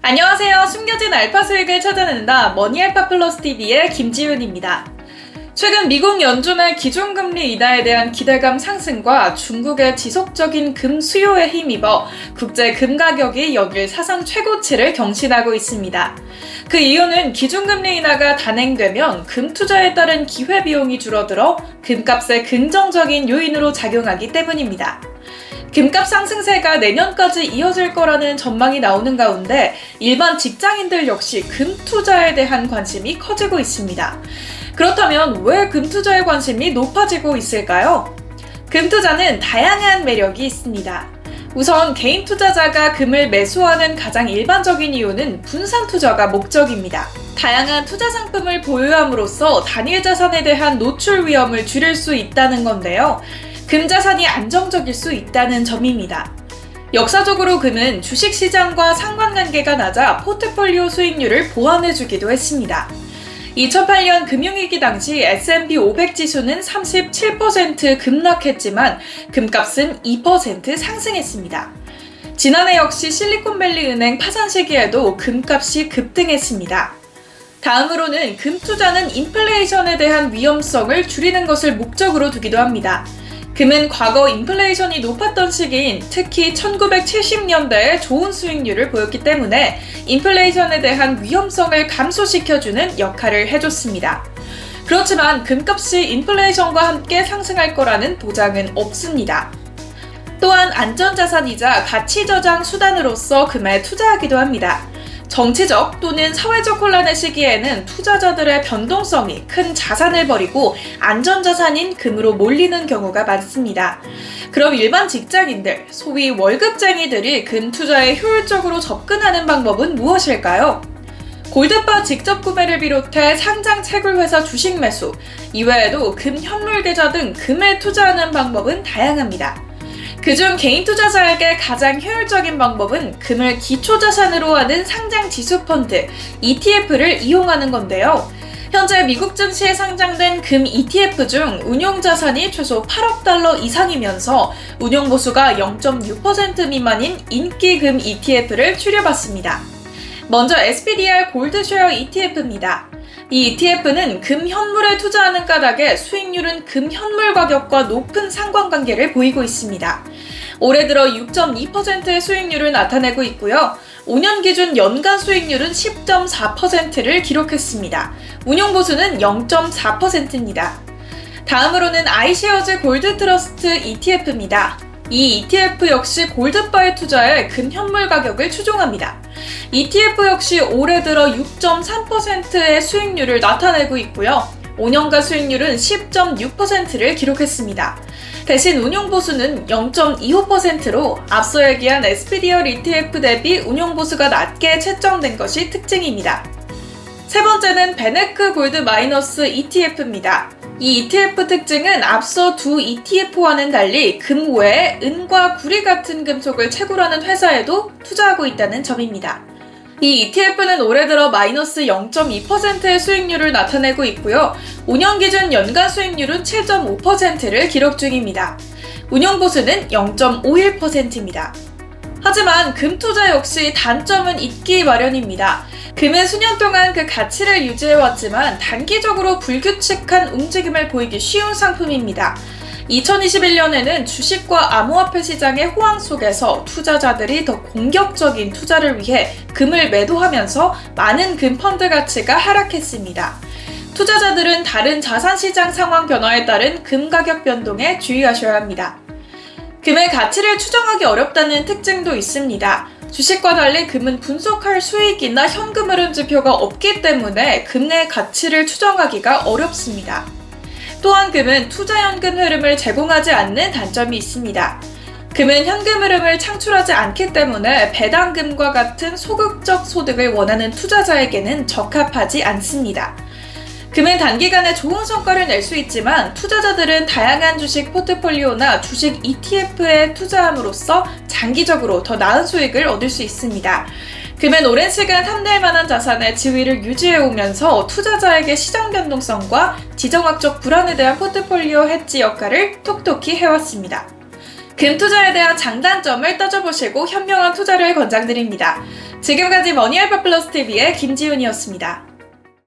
안녕하세요. 숨겨진 알파 수익을 찾아낸다 머니알파 플러스 TV의 김지윤입니다. 최근 미국 연준의 기준금리 인하에 대한 기대감 상승과 중국의 지속적인 금 수요에 힘입어 국제 금 가격이 연일 사상 최고치를 경신하고 있습니다. 그 이유는 기준금리 인하가 단행되면 금 투자에 따른 기회비용이 줄어들어 금값에 긍정적인 요인으로 작용하기 때문입니다. 금값 상승세가 내년까지 이어질 거라는 전망이 나오는 가운데 일반 직장인들 역시 금 투자에 대한 관심이 커지고 있습니다. 그렇다면 왜 금 투자에 관심이 높아지고 있을까요? 금 투자는 다양한 매력이 있습니다. 우선 개인 투자자가 금을 매수하는 가장 일반적인 이유는 분산 투자가 목적입니다. 다양한 투자 상품을 보유함으로써 단일 자산에 대한 노출 위험을 줄일 수 있다는 건데요. 금 자산이 안정적일 수 있다는 점입니다. 역사적으로 금은 주식시장과 상관관계가 낮아 포트폴리오 수익률을 보완해주기도 했습니다. 2008년 금융위기 당시 S&P 500 지수는 37% 급락했지만 금값은 2% 상승했습니다. 지난해 역시 실리콘밸리 은행 파산 시기에도 금값이 급등했습니다. 다음으로는 금 투자는 인플레이션에 대한 위험성을 줄이는 것을 목적으로 두기도 합니다. 금은 과거 인플레이션이 높았던 시기인 특히 1970년대에 좋은 수익률을 보였기 때문에 인플레이션에 대한 위험성을 감소시켜주는 역할을 해줬습니다. 그렇지만 금값이 인플레이션과 함께 상승할 거라는 보장은 없습니다. 또한 안전자산이자 가치저장 수단으로서 금에 투자하기도 합니다. 정치적 또는 사회적 혼란의 시기에는 투자자들의 변동성이 큰 자산을 버리고 안전자산인 금으로 몰리는 경우가 많습니다. 그럼 일반 직장인들, 소위 월급쟁이들이 금 투자에 효율적으로 접근하는 방법은 무엇일까요? 골드바 직접 구매를 비롯해 상장 채굴 회사 주식 매수, 이외에도 금 현물 계좌 등 금에 투자하는 방법은 다양합니다. 그중 개인 투자자에게 가장 효율적인 방법은 금을 기초자산으로 하는 상장 지수펀드, ETF를 이용하는 건데요. 현재 미국 증시에 상장된 금 ETF 중 운용자산이 최소 8억 달러 이상이면서 운용보수가 0.6% 미만인 인기 금 ETF를 추려봤습니다. 먼저 SPDR 골드쉐어 ETF입니다. 이 ETF는 금 현물에 투자하는 까닭에 수익률은 금 현물 가격과 높은 상관관계를 보이고 있습니다. 올해 들어 6.2%의 수익률을 나타내고 있고요. 5년 기준 연간 수익률은 10.4%를 기록했습니다. 운용보수는 0.4%입니다. 다음으로는 아이쉐어즈 골드 트러스트 ETF입니다. 이 ETF 역시 골드바에 투자해 금 현물 가격을 추종합니다. ETF 역시 올해 들어 6.3%의 수익률을 나타내고 있고요. 5년간 수익률은 10.6%를 기록했습니다. 대신 운용보수는 0.25%로 앞서 얘기한 SPDR ETF 대비 운용보수가 낮게 채정된 것이 특징입니다. 세 번째는 베네크 골드 마이너스 ETF입니다. 이 ETF 특징은 앞서 두 ETF와는 달리 금 외에 은과 구리 같은 금속을 채굴하는 회사에도 투자하고 있다는 점입니다. 이 ETF는 올해 들어 마이너스 0.2%의 수익률을 나타내고 있고요. 5년 기준 연간 수익률은 7.5%를 기록 중입니다. 운용보수는 0.51%입니다. 하지만 금 투자 역시 단점은 있기 마련입니다. 금은 수년 동안 그 가치를 유지해왔지만 단기적으로 불규칙한 움직임을 보이기 쉬운 상품입니다. 2021년에는 주식과 암호화폐 시장의 호황 속에서 투자자들이 더 공격적인 투자를 위해 금을 매도하면서 많은 금 펀드 가치가 하락했습니다. 투자자들은 다른 자산시장 상황 변화에 따른 금 가격 변동에 주의하셔야 합니다. 금의 가치를 추정하기 어렵다는 특징도 있습니다. 주식과 달리 금은 분석할 수익이나 현금 흐름 지표가 없기 때문에 금의 가치를 추정하기가 어렵습니다. 또한 금은 투자 현금 흐름을 제공하지 않는 단점이 있습니다. 금은 현금 흐름을 창출하지 않기 때문에 배당금과 같은 소극적 소득을 원하는 투자자에게는 적합하지 않습니다. 금은 단기간에 좋은 성과를 낼 수 있지만 투자자들은 다양한 주식 포트폴리오나 주식 ETF에 투자함으로써 장기적으로 더 나은 수익을 얻을 수 있습니다. 금은 오랜 시간 탐낼 만한 자산의 지위를 유지해오면서 투자자에게 시장 변동성과 지정학적 불안에 대한 포트폴리오 해지 역할을 톡톡히 해왔습니다. 금 투자에 대한 장단점을 따져보시고 현명한 투자를 권장드립니다. 지금까지 머니알파 플러스 TV의 김지윤이었습니다.